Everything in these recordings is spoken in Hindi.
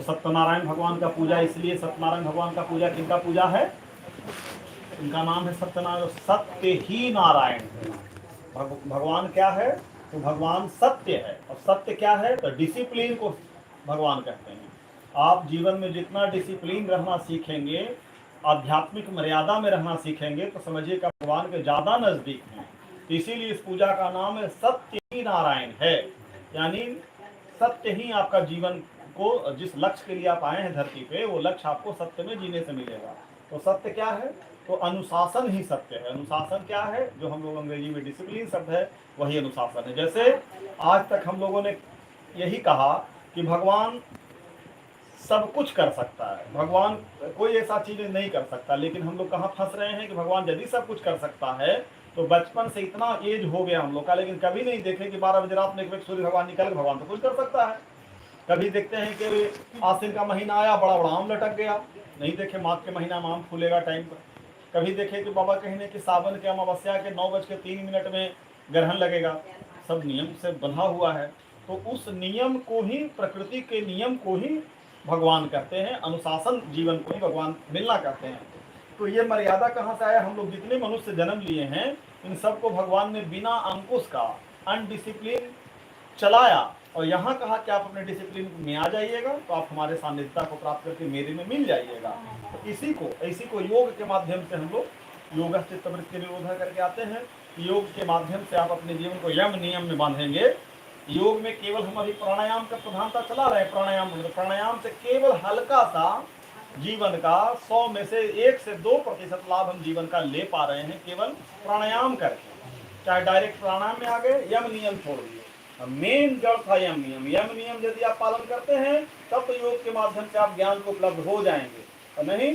सत्यनारायण भगवान का पूजा, इसलिए सत्यनारायण भगवान का पूजा किनका पूजा है? इनका नाम है सत्यनारायण, सत्य ही नारायण। भगवान क्या है? तो भगवान सत्य है। और सत्य क्या है? तो डिसिप्लिन को भगवान कहते हैं। आप जीवन में जितना डिसिप्लिन रहना सीखेंगे, आध्यात्मिक मर्यादा में रहना सीखेंगे, तो समझिए कि भगवान के ज्यादा नजदीक हैं। तो इसीलिए इस पूजा का नाम है सत्य ही नारायण है। यानी सत्य ही आपका जीवन को, जिस लक्ष्य के लिए आप आए हैं धरती पे, वो लक्ष्य आपको सत्य में जीने से मिलेगा। तो सत्य क्या है? तो अनुशासन ही सत्य है। अनुशासन क्या है? जो हम लोग अंग्रेजी में डिसिप्लिन शब्द है, वही अनुशासन है। जैसे आज तक हम लोगों ने यही कहा कि भगवान सब कुछ कर सकता है, भगवान कोई ऐसा चीज नहीं कर सकता। लेकिन हम लोग कहाँ फंस रहे हैं कि भगवान यदि सब कुछ कर सकता है तो बचपन से इतना एज हो गया हम लोग का, लेकिन कभी नहीं देखे कि 12 बजे रात में एक व्यक्ति सूर्य भगवान निकल के भगवान तो कुछ कर सकता है। कभी देखते हैं कि आसिन का महीना आया, बड़ा बड़ा आम लटक गया, नहीं देखे माघ के महीना में आम फूलेगा टाइम पर। कभी देखे कि बाबा कहने कि सावन के अमावस्या के 9:03 में ग्रहण लगेगा। सब नियम से बंधा हुआ है। तो उस नियम को ही, प्रकृति के नियम को ही भगवान कहते हैं, अनुशासन जीवन को ही भगवान मिलना कहते हैं। तो ये मर्यादा कहाँ से आया? हम लोग जितने मनुष्य जन्म लिए हैं, इन सबको भगवान ने बिना अंकुश का, अनडिसिप्लिन चलाया। और यहाँ कहा कि आप अपने डिसिप्लिन में आ जाइएगा तो आप हमारे सानिध्यता को प्राप्त करके मेरे में मिल जाइएगा। तो इसी को योग के माध्यम से हम लोग योग चित्तवृत्ति निरोध करके आते हैं। योग के माध्यम से आप अपने जीवन को यम नियम में बांधेंगे। योग में केवल हम अभी प्राणायाम का प्रधानता चला रहे हैं। प्राणायाम से केवल हल्का सा जीवन का 100 में से 1 से 2% लाभ हम जीवन का ले पा रहे हैं केवल प्राणायाम करके। चाहे डायरेक्ट प्राणायाम में आ गए, यम नियम छोड़ दिए। मेन जड़ था यम नियम। यम नियम यदि आप पालन करते हैं तब तो योग के माध्यम से आप ज्ञान को उपलब्ध हो जाएंगे, और नहीं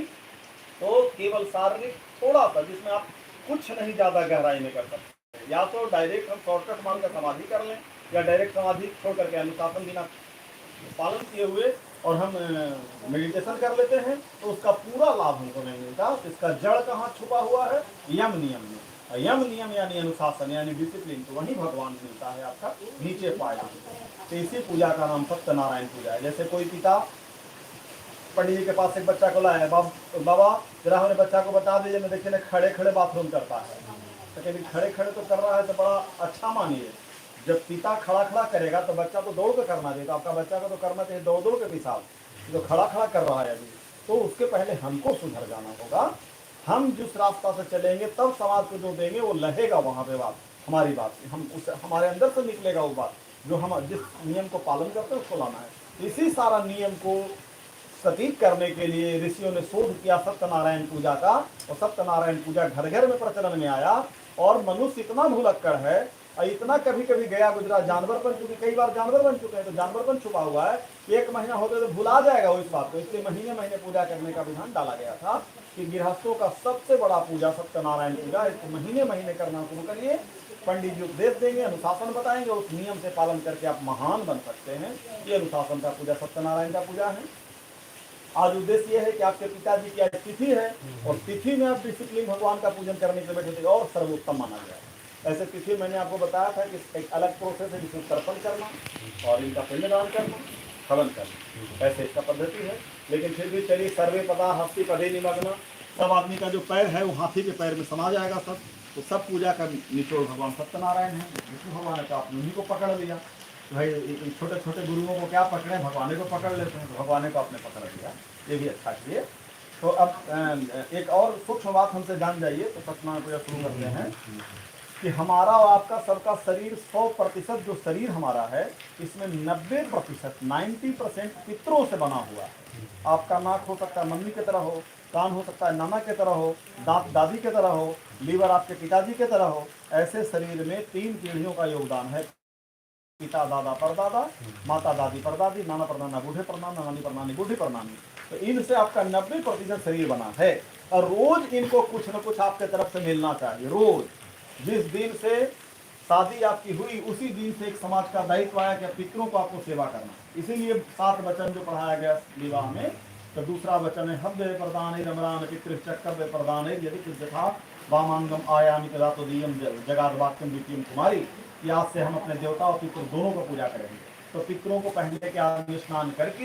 तो केवल शारीरिक थोड़ा सा, जिसमें आप कुछ नहीं ज्यादा गहराई में कर सकते। या तो डायरेक्ट हम शॉर्टकट मानकर समाधि कर लें, या डायरेक्ट समाधि छोड़ करके अनुशासन बिना पालन किए हुए और हम मेडिटेशन कर लेते हैं, तो उसका पूरा लाभ हमको नहीं मिलता। इसका जड़ कहाँ छुपा हुआ है? यम नियम में। यम नियम यानी अनुशासन यानी डिसिप्लिन, तो वही भगवान मिलता है आपका नीचे पाया। तो इसी पूजा का नाम सत्यनारायण पूजा है। जैसे कोई पिता पंडित जी के पास एक बच्चा को लाया, बाबा जरा हमने बच्चा को बता दीजिए, मैं देखिए खड़े खड़े बाथरूम करता है। तो कभी खड़े खड़े तो कर रहा है तो बड़ा अच्छा मानिए। जब पिता खड़ा खड़ा करेगा तो बच्चा तो दौड़ के करना चाहिए। तो आपका बच्चा को तो करना चाहिए दौड़ दौड़ के पेशाब, जो खड़ा खड़ा कर रहा है अभी, तो उसके पहले हमको सुधर जाना होगा। हम जिस रास्ता से चलेंगे तब समाज को जो देंगे वो लहेगा वहाँ पे बात, हमारी बात, हम उस हमारे अंदर से निकलेगा वो बात, जो हम जिस नियम को पालन करते हैं उसको लाना है। इसी सारा नियम को सटीक करने के लिए ऋषियों ने शोध किया सत्यनारायण पूजा का, और सत्यनारायण पूजा घर घर में प्रचलन में आया। और मनुष्य इतना भुलक्कड़ है, इतना कभी कभी गया गुजरा जानवर बन चुके, कई बार जानवर बन चुके हैं, तो जानवर बन छुपा हुआ है। 1 महीना होते तो भुला जाएगा वो इस बात को। इसलिए महीने महीने पूजा करने का विधान डाला गया था कि गृहस्थों का सबसे बड़ा पूजा सत्यनारायण पूजा, इसको महीने महीने करना शुरू करिए। पंडित जी उपदेश देंगे, अनुशासन बताएंगे, उस नियम से पालन करके आप महान बन सकते हैं। ये अनुशासन का पूजा सत्यनारायण का पूजा है। आज उद्देश्य ये है कि आपके पिताजी की आज तिथि है, और तिथि में आप डिसिप्लिन भगवान का पूजन करने के बैठे थे और सर्वोत्तम माना गया। ऐसे तिथि मैंने आपको बताया था कि एक अलग प्रोसेस है, जिसमें तर्पण करना और इनका पिंडदान करना, हवन करना, ऐसे इसका पद्धति है। लेकिन फिर भी चलिए, सर्वे पदा हस्ती पदे निमग्न, सब आदमी का जो पैर है वो हाथी के पैर में समा जाएगा सब। तो सब पूजा का निचोड़ भगवान सत्यनारायण है। विष्णु भगवान है तो आपने उन्हीं को पकड़ लिया। भाई छोटे छोटे गुरुओं को क्या पकड़े, भगवान को पकड़ लेते हैं, तो भगवान को आपने पकड़ लिया, ये भी अच्छा किए। तो अब एक और सूक्ष्म बात हमसे जान जाइए, तो सत्यनारायण पूजा शुरू करते हैं कि हमारा और आपका सबका शरीर 100% जो शरीर हमारा है, इसमें 90% 90% पितरों से बना हुआ है। आपका नाक हो सकता है मम्मी की तरह हो, कान हो सकता है नाना की तरह हो, दांत दादी की तरह हो, लीवर आपके पिताजी की तरह हो। ऐसे शरीर में 3 पीढ़ियों का योगदान है, पिता दादा परदादा, माता दादी परदादी, नाना परनाना बूढ़े परनाना, नानी परनानी बूढ़ी परनानी। तो इनसे आपका 90% शरीर बना है, और रोज इनको कुछ न कुछ आपके तरफ से मिलना चाहिए। रोज जिस दिन से शादी आपकी हुई उसी दिन से एक समाज का दायित्व आया कि पितरों को आपको सेवा करना। इसीलिए 7 वचन जो पढ़ाया गया विवाह में, तो दूसरा वचन है हव्य प्रदान रमरान पितृचक्र प्रदान यदि कुछ यथा वामांगम आयामी तदा तो दियम जगाद वाक्यम द्वितीयम कुमारी, कि आज से हम अपने देवता और पितृ दोनों को पूजा करेंगे। तो पितरों को पहले के आदमी स्नान करके